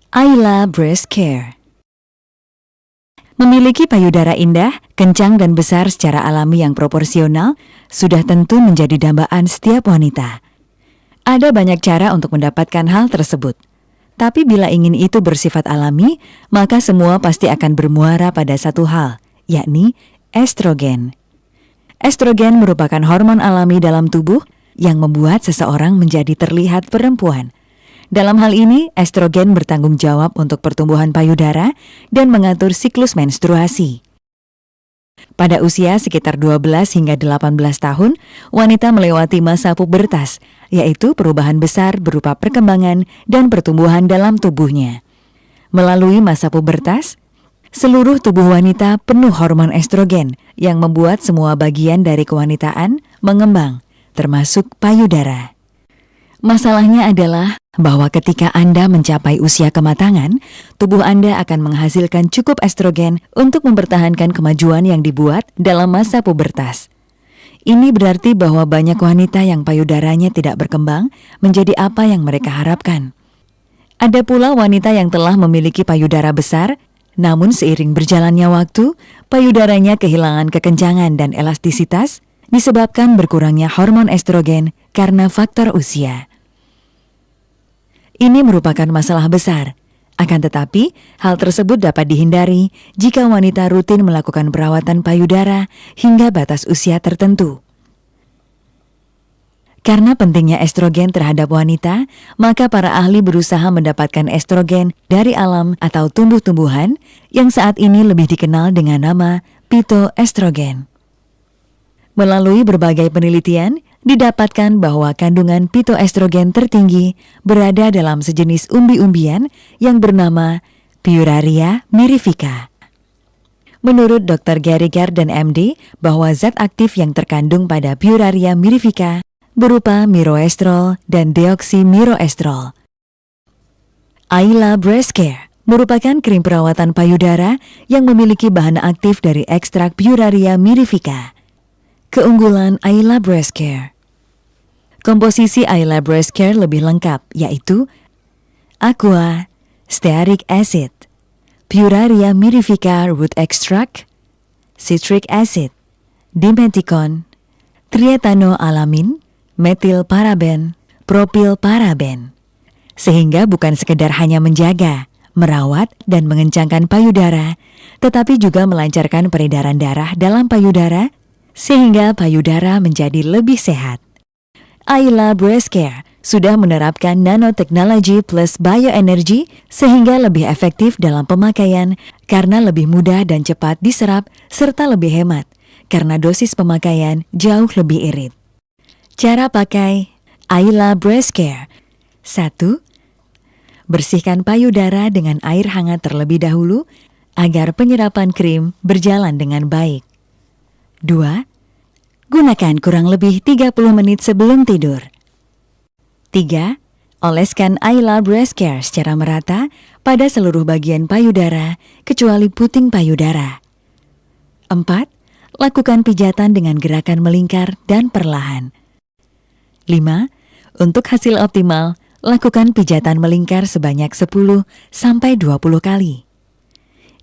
Ayla Breast Care. Memiliki payudara indah, kencang dan besar secara alami yang proporsional sudah tentu menjadi dambaan setiap wanita. Ada banyak cara untuk mendapatkan hal tersebut. Tapi bila ingin itu bersifat alami, maka semua pasti akan bermuara pada satu hal, yakni estrogen. Estrogen merupakan hormon alami dalam tubuh yang membuat seseorang menjadi terlihat perempuan. Dalam hal ini, estrogen bertanggung jawab untuk pertumbuhan payudara dan mengatur siklus menstruasi. Pada usia sekitar 12 hingga 18 tahun, wanita melewati masa pubertas, yaitu perubahan besar berupa perkembangan dan pertumbuhan dalam tubuhnya. Melalui masa pubertas, seluruh tubuh wanita penuh hormon estrogen yang membuat semua bagian dari kewanitaan mengembang, termasuk payudara. Masalahnya adalah bahwa ketika Anda mencapai usia kematangan, tubuh Anda akan menghasilkan cukup estrogen untuk mempertahankan kemajuan yang dibuat dalam masa pubertas. Ini berarti bahwa banyak wanita yang payudaranya tidak berkembang menjadi apa yang mereka harapkan. Ada pula wanita yang telah memiliki payudara besar, namun seiring berjalannya waktu, payudaranya kehilangan kekencangan dan elastisitas disebabkan berkurangnya hormon estrogen karena faktor usia. Ini merupakan masalah besar. Akan tetapi, hal tersebut dapat dihindari jika wanita rutin melakukan perawatan payudara hingga batas usia tertentu. Karena pentingnya estrogen terhadap wanita, maka para ahli berusaha mendapatkan estrogen dari alam atau tumbuh-tumbuhan yang saat ini lebih dikenal dengan nama phytoestrogen. Melalui berbagai penelitian, didapatkan bahwa kandungan phytoestrogen tertinggi berada dalam sejenis umbi-umbian yang bernama Pueraria mirifica. Menurut Dr. Gary Garden MD, bahwa zat aktif yang terkandung pada Pueraria mirifica berupa miroestrol dan deoksimiroestrol. Ayla Breast Care merupakan krim perawatan payudara yang memiliki bahan aktif dari ekstrak Pueraria mirifica. Keunggulan Ayla Breast Care. Komposisi Ayla Breast Care lebih lengkap, yaitu Aqua, Stearic Acid, Pueraria mirifica Root Extract, Citric Acid, Dimeticon, Triethanoalamin, Metilparaben, Propilparaben. Sehingga bukan sekedar hanya menjaga, merawat, dan mengencangkan payudara, tetapi juga melancarkan peredaran darah dalam payudara, sehingga payudara menjadi lebih sehat. Ayla Breast Care sudah menerapkan nanotechnology plus bioenergy sehingga lebih efektif dalam pemakaian karena lebih mudah dan cepat diserap serta lebih hemat karena dosis pemakaian jauh lebih irit. Cara pakai Ayla Breast Care. 1. Bersihkan payudara dengan air hangat terlebih dahulu agar penyerapan krim berjalan dengan baik. 2. Gunakan kurang lebih 30 menit sebelum tidur. 3. Oleskan Ayla Breast Care secara merata pada seluruh bagian payudara kecuali puting payudara. 4. Lakukan pijatan dengan gerakan melingkar dan perlahan. 5. Untuk hasil optimal, lakukan pijatan melingkar sebanyak 10-20 kali.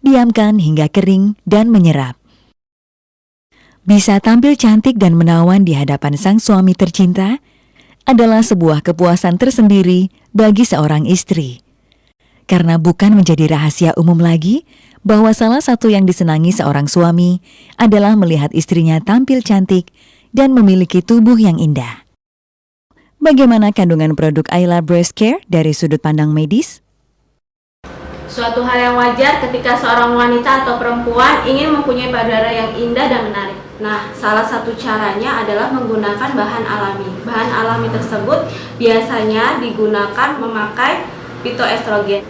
Diamkan hingga kering dan menyerap. Bisa tampil cantik dan menawan di hadapan sang suami tercinta adalah sebuah kepuasan tersendiri bagi seorang istri. Karena bukan menjadi rahasia umum lagi bahwa salah satu yang disenangi seorang suami adalah melihat istrinya tampil cantik dan memiliki tubuh yang indah. Bagaimana kandungan produk Ayla Breast Care dari sudut pandang medis? Suatu hal yang wajar ketika seorang wanita atau perempuan ingin mempunyai payudara yang indah dan menarik. Nah, salah satu caranya adalah menggunakan bahan alami. Bahan alami tersebut biasanya digunakan memakai phytoestrogen.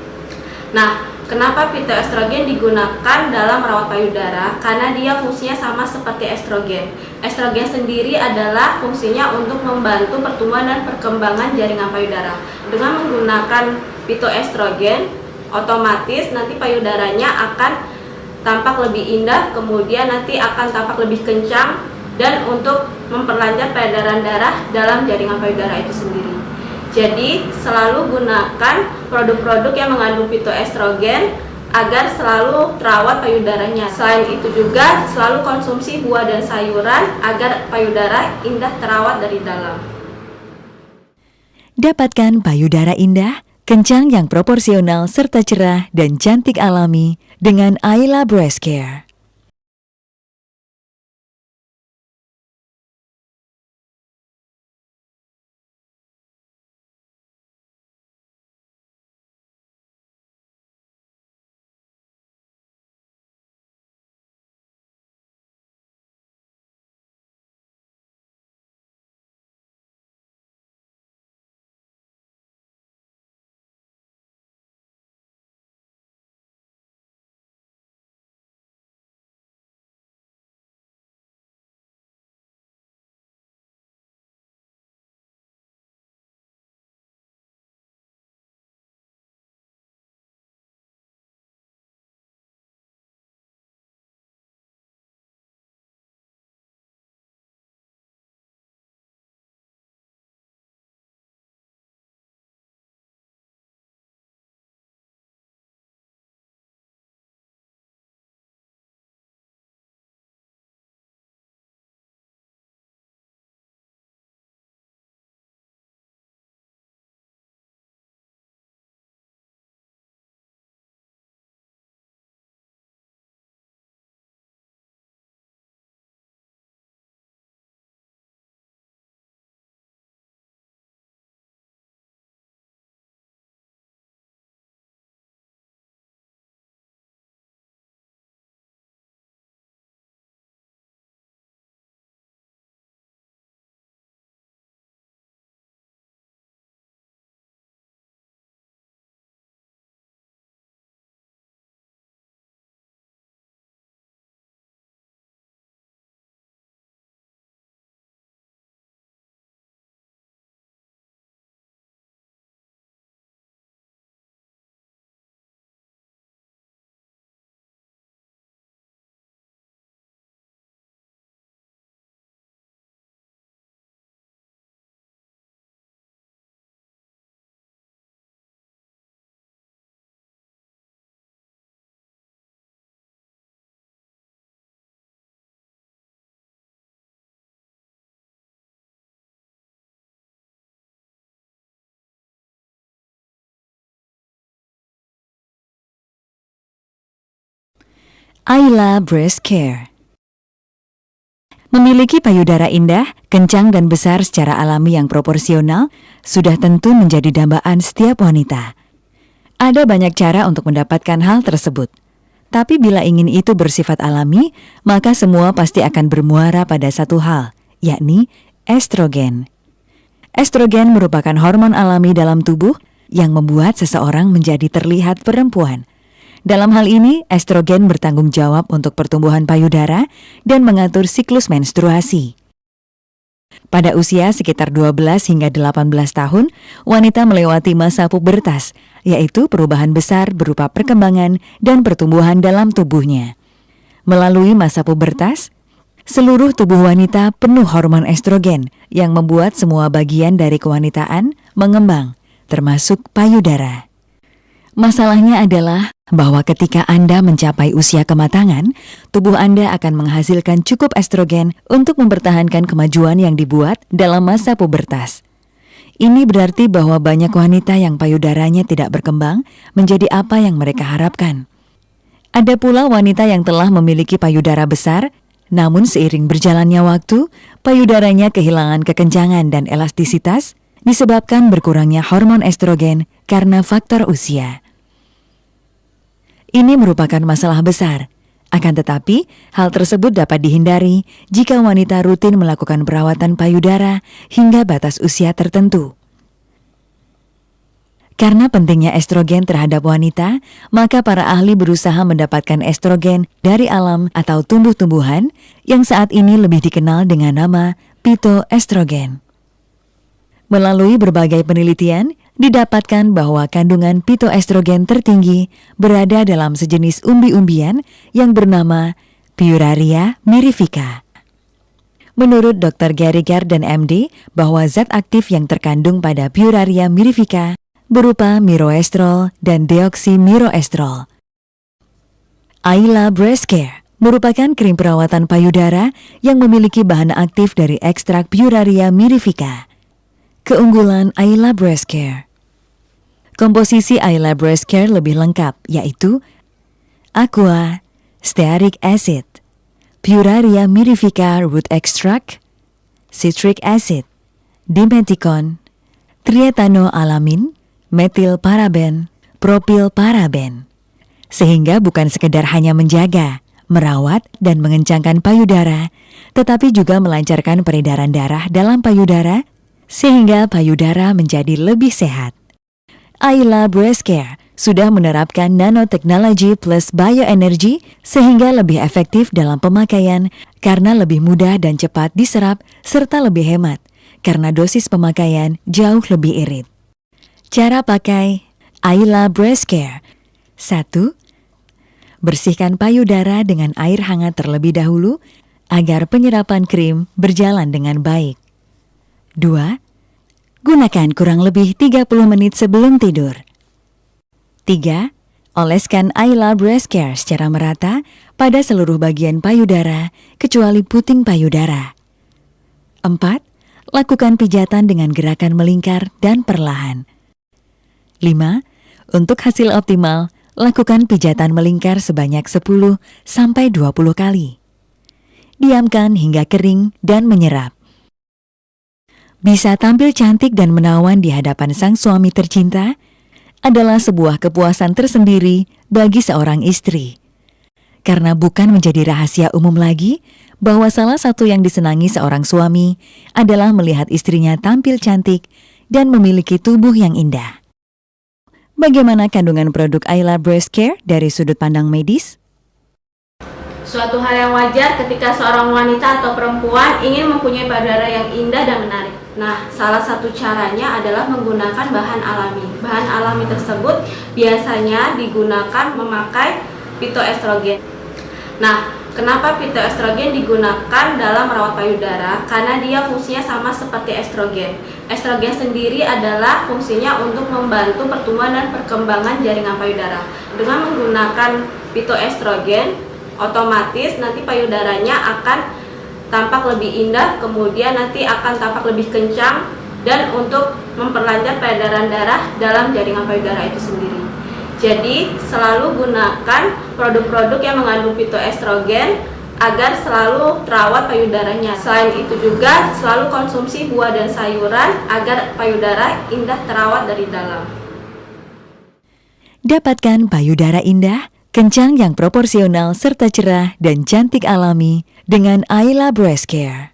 Nah, kenapa phytoestrogen digunakan dalam merawat payudara? Karena dia fungsinya sama seperti estrogen. Estrogen sendiri adalah fungsinya untuk membantu pertumbuhan dan perkembangan jaringan payudara. Dengan menggunakan phytoestrogen, otomatis nanti payudaranya akan tampak lebih indah, kemudian nanti akan tampak lebih kencang dan untuk memperlancar peredaran darah dalam jaringan payudara itu sendiri. Jadi, selalu gunakan produk-produk yang mengandung fitoestrogen agar selalu terawat payudaranya. Selain itu juga, selalu konsumsi buah dan sayuran agar payudara indah terawat dari dalam. Dapatkan payudara indah, kencang yang proporsional serta cerah dan cantik alami dengan Ayla Breast Care. Ayla Breast Care memiliki payudara indah, kencang dan besar secara alami yang proporsional sudah tentu menjadi dambaan setiap wanita. Ada banyak cara untuk mendapatkan hal tersebut. Tapi bila ingin itu bersifat alami, maka semua pasti akan bermuara pada satu hal, yakni estrogen. Estrogen merupakan hormon alami dalam tubuh yang membuat seseorang menjadi terlihat perempuan. Dalam hal ini, estrogen bertanggung jawab untuk pertumbuhan payudara dan mengatur siklus menstruasi. Pada usia sekitar 12 hingga 18 tahun, wanita melewati masa pubertas, yaitu perubahan besar berupa perkembangan dan pertumbuhan dalam tubuhnya. Melalui masa pubertas, seluruh tubuh wanita penuh hormon estrogen yang membuat semua bagian dari kewanitaan mengembang, termasuk payudara. Masalahnya adalah bahwa ketika Anda mencapai usia kematangan, tubuh Anda akan menghasilkan cukup estrogen untuk mempertahankan kemajuan yang dibuat dalam masa pubertas. Ini berarti bahwa banyak wanita yang payudaranya tidak berkembang menjadi apa yang mereka harapkan. Ada pula wanita yang telah memiliki payudara besar, namun seiring berjalannya waktu, payudaranya kehilangan kekencangan dan elastisitas disebabkan berkurangnya hormon estrogen karena faktor usia. Ini merupakan masalah besar. Akan tetapi, hal tersebut dapat dihindari jika wanita rutin melakukan perawatan payudara hingga batas usia tertentu. Karena pentingnya estrogen terhadap wanita, maka para ahli berusaha mendapatkan estrogen dari alam atau tumbuh-tumbuhan yang saat ini lebih dikenal dengan nama phytoestrogen. Melalui berbagai penelitian, didapatkan bahwa kandungan phytoestrogen tertinggi berada dalam sejenis umbi-umbian yang bernama Puraria mirifica. Menurut Dr. Gary Garden MD, bahwa zat aktif yang terkandung pada Puraria mirifica berupa miroestrol dan deoksimiroestrol. Ayla Breast Care merupakan krim perawatan payudara yang memiliki bahan aktif dari ekstrak Puraria mirifica. Keunggulan Ayla Breast Care. Komposisi Ayla Breast Care lebih lengkap, yaitu Aqua, Stearic Acid, Puraria mirifica Root Extract, Citric Acid, Dimeticon, Triethanoalamin, Metilparaben, Propilparaben. Sehingga bukan sekedar hanya menjaga, merawat, dan mengencangkan payudara, tetapi juga melancarkan peredaran darah dalam payudara, sehingga payudara menjadi lebih sehat. Ayla Breast Care sudah menerapkan nanotechnology plus bioenergy sehingga lebih efektif dalam pemakaian karena lebih mudah dan cepat diserap serta lebih hemat karena dosis pemakaian jauh lebih irit. Cara pakai Ayla Breast Care. 1. Bersihkan payudara dengan air hangat terlebih dahulu agar penyerapan krim berjalan dengan baik. 2. Gunakan kurang lebih 30 menit sebelum tidur. 3. Oleskan Ayla Breast Care secara merata pada seluruh bagian payudara kecuali puting payudara. 4. Lakukan pijatan dengan gerakan melingkar dan perlahan. 5. Untuk hasil optimal, lakukan pijatan melingkar sebanyak 10-20 kali. Diamkan hingga kering dan menyerap. Bisa tampil cantik dan menawan di hadapan sang suami tercinta adalah sebuah kepuasan tersendiri bagi seorang istri. Karena bukan menjadi rahasia umum lagi bahwa salah satu yang disenangi seorang suami adalah melihat istrinya tampil cantik dan memiliki tubuh yang indah. Bagaimana kandungan produk Ayla Breast Care dari sudut pandang medis? Suatu hal yang wajar ketika seorang wanita atau perempuan ingin mempunyai payudara yang indah dan menarik. Nah, salah satu caranya adalah menggunakan bahan alami. Bahan alami tersebut biasanya digunakan memakai phytoestrogen. Nah, kenapa phytoestrogen digunakan dalam merawat payudara? Karena dia fungsinya sama seperti estrogen. Estrogen sendiri adalah fungsinya untuk membantu pertumbuhan dan perkembangan jaringan payudara. Dengan menggunakan phytoestrogen, otomatis nanti payudaranya akan tampak lebih indah, kemudian nanti akan tampak lebih kencang dan untuk memperlancar peredaran darah dalam jaringan payudara itu sendiri. Jadi selalu gunakan produk-produk yang mengandung phytoestrogen agar selalu terawat payudaranya. Selain itu juga selalu konsumsi buah dan sayuran agar payudara indah terawat dari dalam. Dapatkan payudara indah, kencang yang proporsional serta cerah dan cantik alami dengan Ayla Breast Care.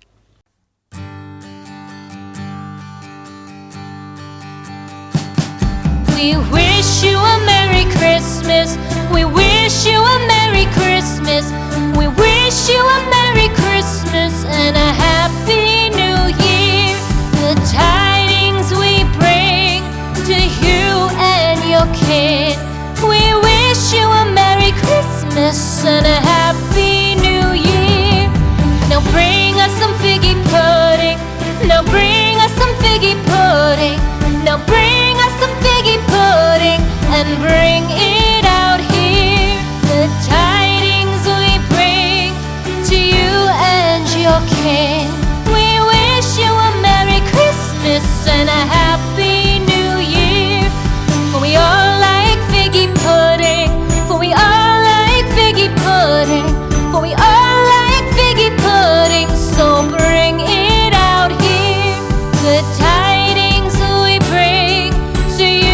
We wish you a Merry Christmas. We wish you a Merry Christmas. We wish you a Merry Christmas and a Happy New Year. The tidings we bring to you and your kid. We wish you a Merry Christmas and a Happy New Year. Now bring us some figgy pudding. Now bring us some figgy pudding. Now bring us some figgy pudding and bring it out here. The tidings we bring to you and your kin. We wish you a Merry Christmas and a Happy New Year. For we all like figgy pudding. For we all like figgy pudding. For we all like figgy pudding. So bring it out here. The